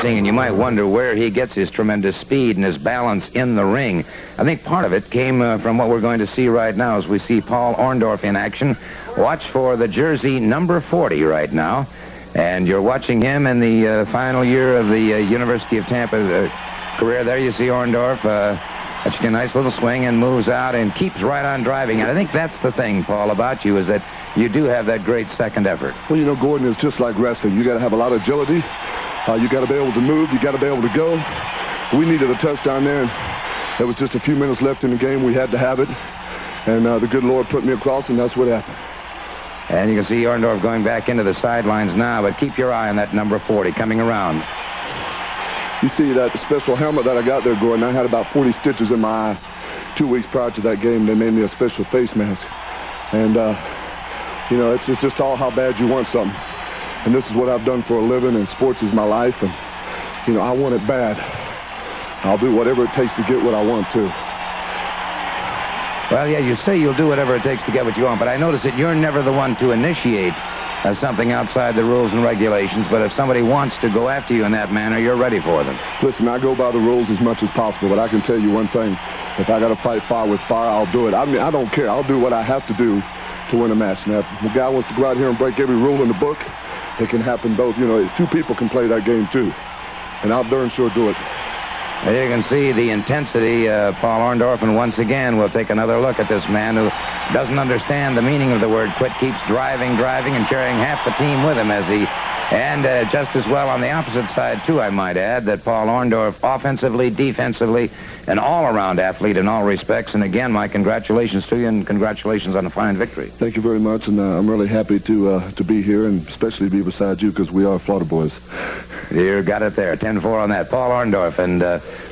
interesting, and you might wonder where he gets his tremendous speed and his balance in the ring. I think part of it came from what we're going to see right now as we see Paul Orndorff in action. Watch for the jersey number 40 right now. And you're watching him in the final year of the University of Tampa career. There you see Orndorff. That's a nice little swing and moves out and keeps right on driving. And I think that's the thing, Paul, about you, is that you do have that great second effort. Well, you know, Gordon, it's just like wrestling. You got to have a lot of agility. You got to be able to move. You got to be able to go. We needed a touchdown there, and there was just a few minutes left in the game. We had to have it. And the good Lord put me across, and that's what happened. And you can see Orndorff going back into the sidelines now, but keep your eye on that number 40 coming around. You see that special helmet that I got there, Gordon? I had about 40 stitches in my eye 2 weeks prior to that game. They made me a special face mask. And, you know, it's just all how bad you want something. And this is what I've done for a living, and sports is my life. And, you know, I want it bad. I'll do whatever it takes to get what I want to. Well, yeah, you say you'll do whatever it takes to get what you want, but I notice that you're never the one to initiate something outside the rules and regulations, but if somebody wants to go after you in that manner, you're ready for them. Listen, I go by the rules as much as possible, but I can tell you one thing. If I got to fight fire with fire, I'll do it. I mean, I don't care. I'll do what I have to do to win a match. Now, if a guy wants to go out here and break every rule in the book, it can happen both. You know, two people can play that game, too. And I'll darn sure do it. There you can see the intensity, Paul Orndorff, and once again, we'll take another look at this man who doesn't understand the meaning of the word quit, keeps driving, and carrying half the team with him as he, and just as well on the opposite side, too, I might add, that Paul Orndorff, offensively, defensively, an all-around athlete in all respects. And again, my congratulations to you, and congratulations on a fine victory. Thank you very much, and I'm really happy to be here, and especially be beside you, because we are Florida boys. You got it there, 10-4 on that. Paul Orndorff, and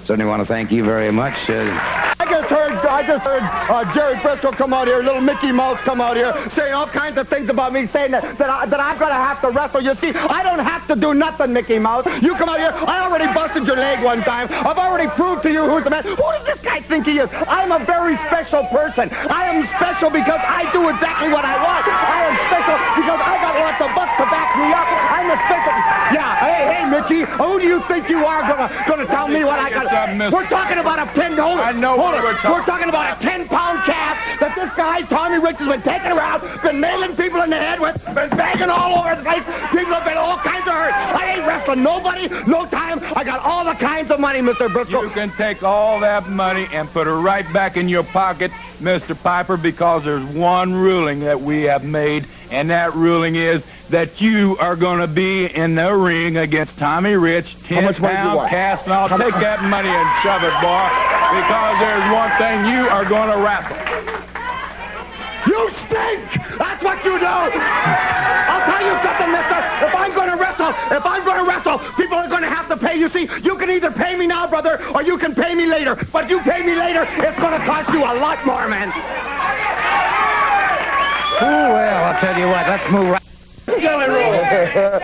certainly want to thank you very much. I just heard Jerry Briscoe come out here, little Mickey Mouse come out here, saying all kinds of things about me, saying that I'm going to have to wrestle. You see, I don't have to do nothing, Mickey Mouse. You come out here, I already busted your leg one time. I've already proved to you who's the man. Who does this guy think he is? I'm a very special person. I am special because I do exactly what I want. I am special because I got lots of bucks to back me up. I'm a special... Yeah, hey, Mickey, who do you think you are gonna tell me what I got? We're talking about a 10... I know what we're talking about a 10-pound calf that this guy, Tommy Rich, has been taking around, been nailing people in the head with, been banging all over the place. People have been all kinds of hurt. I ain't wrestling nobody, no time. I got all the kinds of money, Mr. Briscoe. You can take all that money and put it right back in your pocket, Mr. Piper, because there's one ruling that we have made, and that ruling is that you are going to be in the ring against Tommy Rich, 10-pound cast, and I'll take that money and shove it, boy, because there's one thing, you are going to wrestle. You stink! That's what you do! I'll tell you something, mister. If I'm going to wrestle, people are going to have to pay. You see, you can either pay me now, brother, or you can pay me later. But you pay me later, it's going to cost you a lot more, man. Oh, well, I'll tell you what, let's move right... Jelly roll.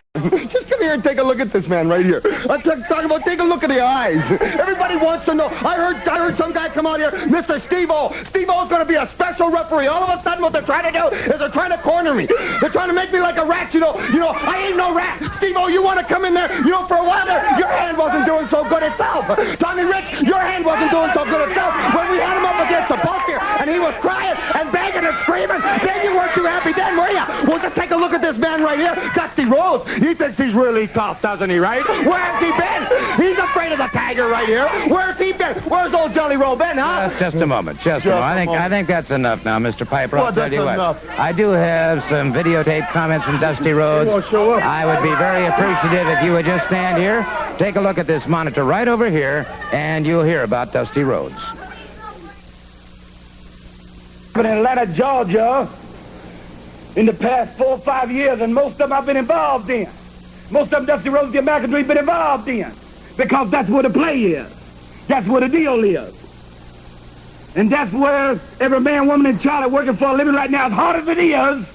Just come here and take a look at this man right here. I'm talking about take a look at the eyes. Everybody wants to know. I heard some guy come out here, Mr. Steve-O. Steve-O's going to be a special referee. All of a sudden, what they're trying to do is they're trying to corner me. They're trying to make me like a rat, you know. I ain't no rat. Steve-O, you want to come in there? For a while there, your hand wasn't doing so good itself. Tommy Rich, your hand wasn't doing so good itself. When we had him up against the post here, and he was crying and begging and screaming, then you weren't too happy then, were you? Well, just take a look at this man right here, Dusty Rhodes. He thinks he's really tough, doesn't he, right? Where's he been? He's afraid of the tiger right here. Where's he been? Where's old Jelly Roll been, huh? Just a moment. I think that's enough now, Mr. Piper. I'll tell you what. I do have some videotape comments from Dusty Rhodes. I would be very appreciative if you would just stand here, take a look at this monitor right over here, and you'll hear about Dusty Rhodes. But in Atlanta, Georgia, in the past 4 or 5 years, and most of them I've been involved in. Most of them Dusty Rhodes, the American Dream, been involved in. Because that's where the play is. That's where the deal is. And that's where every man, woman, and child working for a living right now, as hard as it is,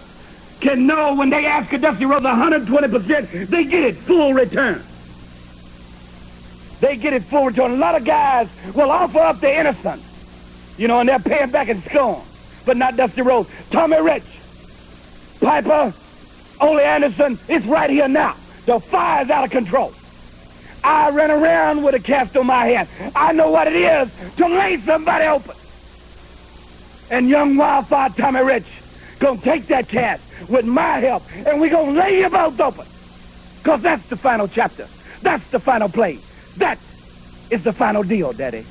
can know when they ask a Dusty Rhodes 120%, they get it full return. They get it full return. A lot of guys will offer up their innocence, and they're paying back in scorn. But not Dusty Rhodes. Tommy Rich, Piper, Ole Anderson, it's right here now. The fire's out of control. I ran around with a cast on my head. I know what it is to lay somebody open. And young Wildfire Tommy Rich gonna take that cast with my help, and we're gonna lay you both open. Because that's the final chapter. That's the final play. That is the final deal, Daddy.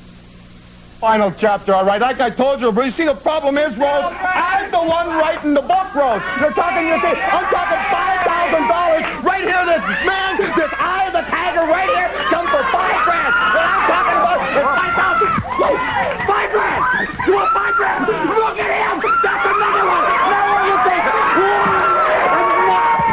Final chapter, all right. Like I told you, but you see, the problem is, Rose, I'm the one writing the book, Rose. I'm talking $5,000 right here. This man, this Eye of the Tiger right here, come for $5,000. What I'm talking about is $5,000. $5,000. You want $5,000? Look at him. That's another one. Now what do you think?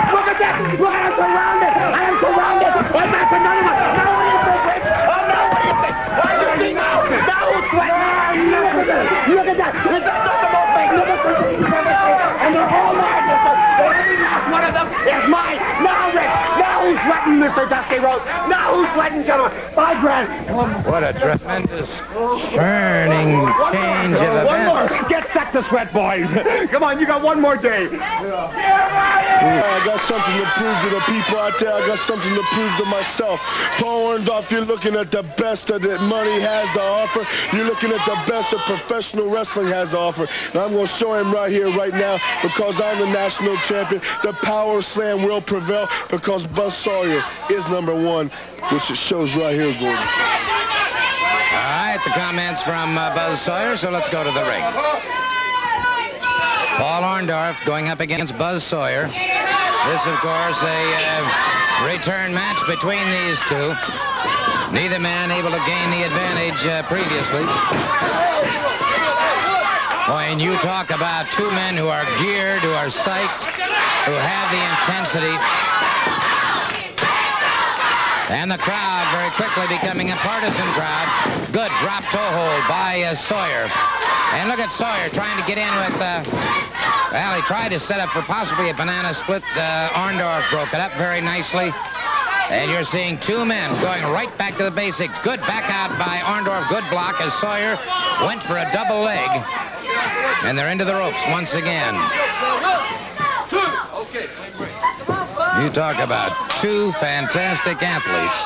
Look at that. Look at him surrounded. I am surrounded. And that's another one. Now what do you think, Rich? Oh, now what do you think? What do you think now? Now who's sweating? Look at that. Look at that. This is the most magnificent thing you've ever seen. And they're all magnificent. Every last one of them is mine. Now, Rich. Now who's sweating, Mr. Dusty Rhodes? Now who's sweating, gentlemen? $5,000. Come on. What a tremendous turning change of One more. events. Get set to sweat, boys. Come on, you got one more day. I got something to prove to the people out there. I got something to prove to myself. Paul Orndorff, you're looking at the best that money has to offer. You're looking at the best that professional wrestling has to offer. And I'm going to show him right here, right now, because I'm the national champion. The power slam will prevail because Buzz Sawyer is #1, which it shows right here, Gordon. All right, the comments from Buzz Sawyer, so let's go to the ring. Paul Orndorff going up against Buzz Sawyer. This, of course, a return match between these two. Neither man able to gain the advantage previously. Boy, and you talk about two men who are geared, who are psyched, who have the intensity. And the crowd very quickly becoming a partisan crowd. Good drop toe hold by Sawyer. And look at Sawyer trying to get in with, well, he tried to set up for possibly a banana split. Orndorff broke it up very nicely. And you're seeing two men going right back to the basics. Good back out by Orndorff. Good block as Sawyer went for a double leg. And they're into the ropes once again. You talk about two fantastic athletes.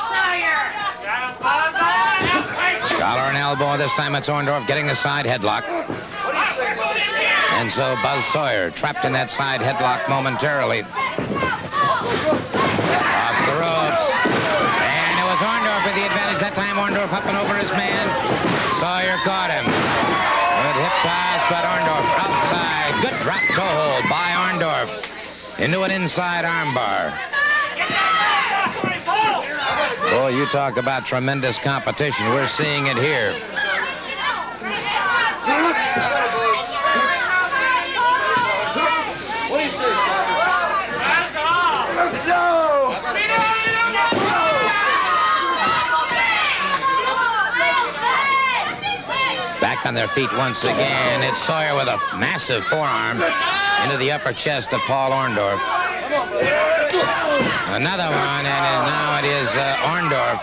Collar and elbow. This time it's Orndorff getting the side headlock. And so Buzz Sawyer trapped in that side headlock momentarily. Off the ropes. And it was Orndorff with the advantage. That time Orndorff up and over his man. Sawyer caught him. Good hip toss, but Orndorff outside. Good drop toe hold by Orndorff. Into an inside armbar. Boy, you talk about tremendous competition. We're seeing it here. What do you say, Back on their feet once again. It's Sawyer with a massive forearm into the upper chest of Paul Orndorff. Another one, and now it is Orndorff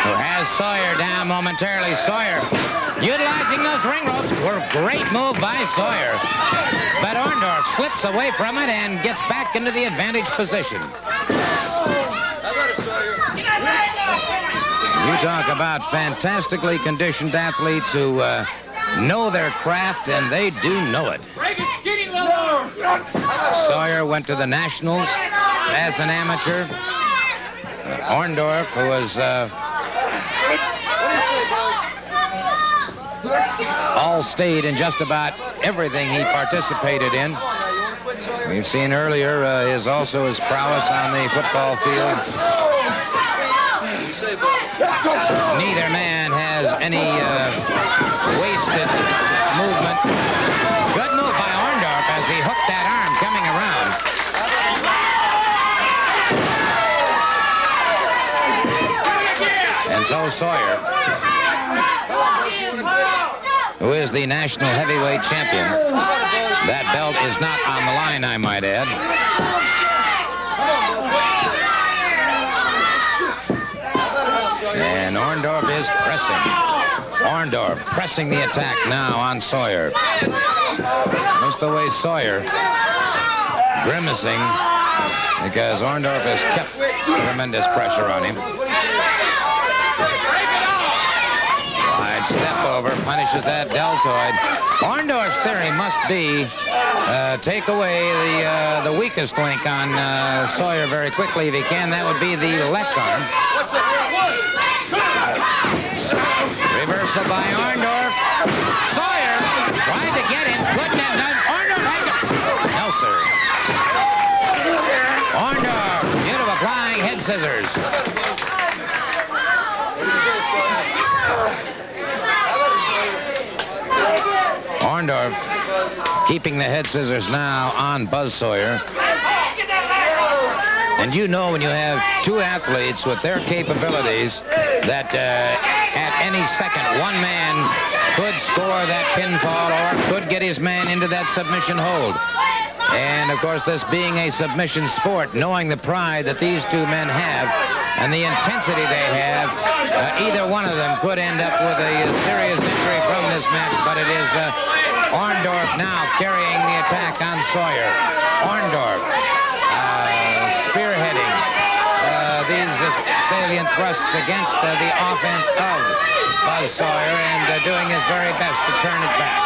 who has Sawyer down momentarily. Sawyer utilizing those ring ropes. Great move by Sawyer. But Orndorff slips away from it and gets back into the advantage position. You talk about fantastically conditioned athletes who know their craft, and they do know it. Sawyer went to the Nationals as an amateur. Orndorff, who was all-state in just about everything he participated in. We've seen earlier his prowess on the football field. Neither man has any wasted movement. Good move by Orndorff as he hooked that arm coming around. And so Sawyer, who is the national heavyweight champion. That belt is not on the line, I might add. And Orndorff is pressing. Orndorff pressing the attack now on Sawyer. Just the way Sawyer grimacing because Orndorff has kept tremendous pressure on him. Wide step over, punishes that deltoid. Orndorff's theory must be take away the weakest link on Sawyer very quickly if he can. That would be the left arm. Reversal by Orndorff. Sawyer trying to get him. Couldn't have done. Orndorff has it. No, sir. Orndorff, beautiful flying head scissors. Orndorff keeping the head scissors now on Buzz Sawyer. And you know when you have two athletes with their capabilities that at any second one man could score that pinfall or could get his man into that submission hold. And of course, this being a submission sport, knowing the pride that these two men have and the intensity they have, either one of them could end up with a serious injury from this match, but it is Orndorff now carrying the attack on Sawyer. Orndorff spearheading these salient thrusts against the offense of Buzz Sawyer and doing his very best to turn it back.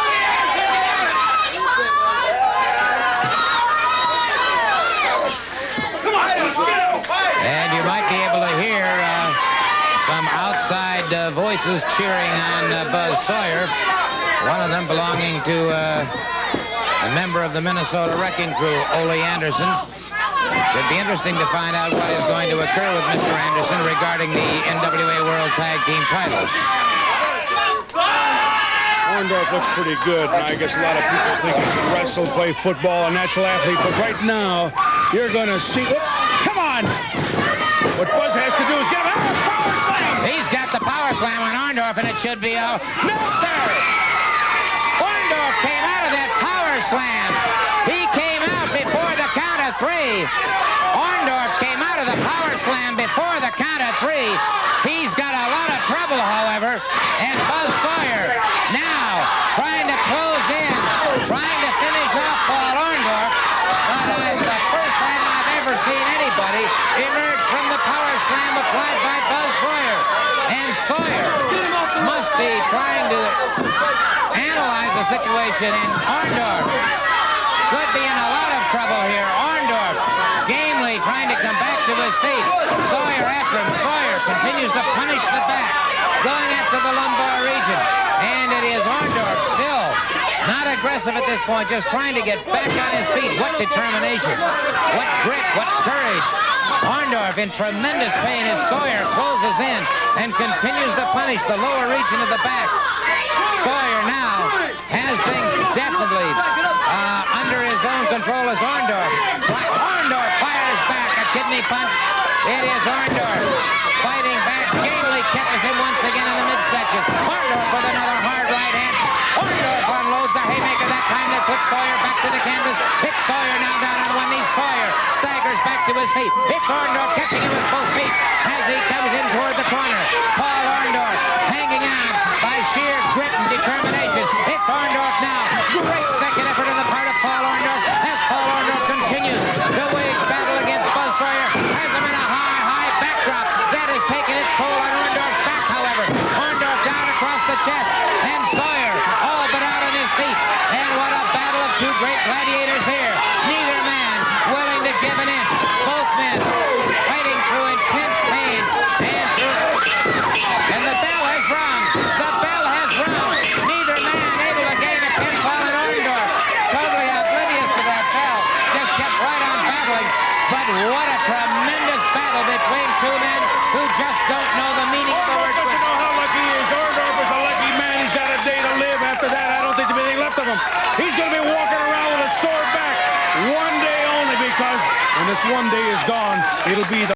And you might be able to hear some outside voices cheering on Buzz Sawyer. One of them belonging to a member of the Minnesota Wrecking Crew, Ole Anderson. It'd be interesting to find out what is going to occur with Mr. Anderson regarding the NWA World Tag Team titles. Orndorff looks pretty good. I guess a lot of people think he can wrestle, play football, a natural athlete. But right now, you're going to see... Oh, come on! What Buzz has to do is get him out of the power slam! He's got the power slam on Orndorff, and it should be a... No, sir! Orndorff came out of that power slam. He came out before the count of three. Orndorff came out of the power slam before the count of three. He's got a lot of trouble, however, and Buzz Sawyer now trying to close in, trying to finish off Paul Orndorff. But it's the first time I've ever seen anybody emerge from the power slam applied by Buzz Sawyer. And Sawyer must be trying to analyze the situation, and Orndorff could be in a lot of trouble here. Orndorff gamely trying to come back to his feet. Sawyer after him. Sawyer continues to punish the back, going after the lumbar region. And it is Orndorff still not aggressive at this point, just trying to get back on his feet. What determination, what grit, what courage. Orndorff in tremendous pain as Sawyer closes in and continues to punish the lower region of the back. Sawyer now has things definitely under his own control as Orndorff. Orndorff fires back a kidney punch. It is Orndorff fighting back. Gamely catches him once again in the midsection. Orndorff with another hard right hand. Orndorff unloads a haymaker that time that puts Sawyer back to the canvas. It's Sawyer now down on one knee. Sawyer staggers back to his feet. It's Orndorff catching him with both feet as he comes in toward the corner. Paul Orndorff hanging on by sheer grit and determination. It's Orndorff now. Great second effort on the part of Paul Orndorff as Paul Orndorff continues to wage battle against Buzz Sawyer. Has him in a high backdrop. That has taken its toll on Orndorff's back, however. Orndorff down across the chest, and Sawyer all but out on his feet. And what a battle of two great gladiators here. Neither man willing to give an inch. Both men fighting through intense pain. And the bell has rung. The bell has rung. Neither man able to gain a pinfall in Orndorff. Totally oblivious to that bell. Just kept right on battling. But what a tremendous battle between two men who just don't know the meaning of the word. Orndorff doesn't know how lucky he is. Orndorff is a lucky man. He's got a day to live. After that, I don't think there'll be anything left of him. He's going to be walking around with a sore back one day only, because when this one day is gone, it'll be the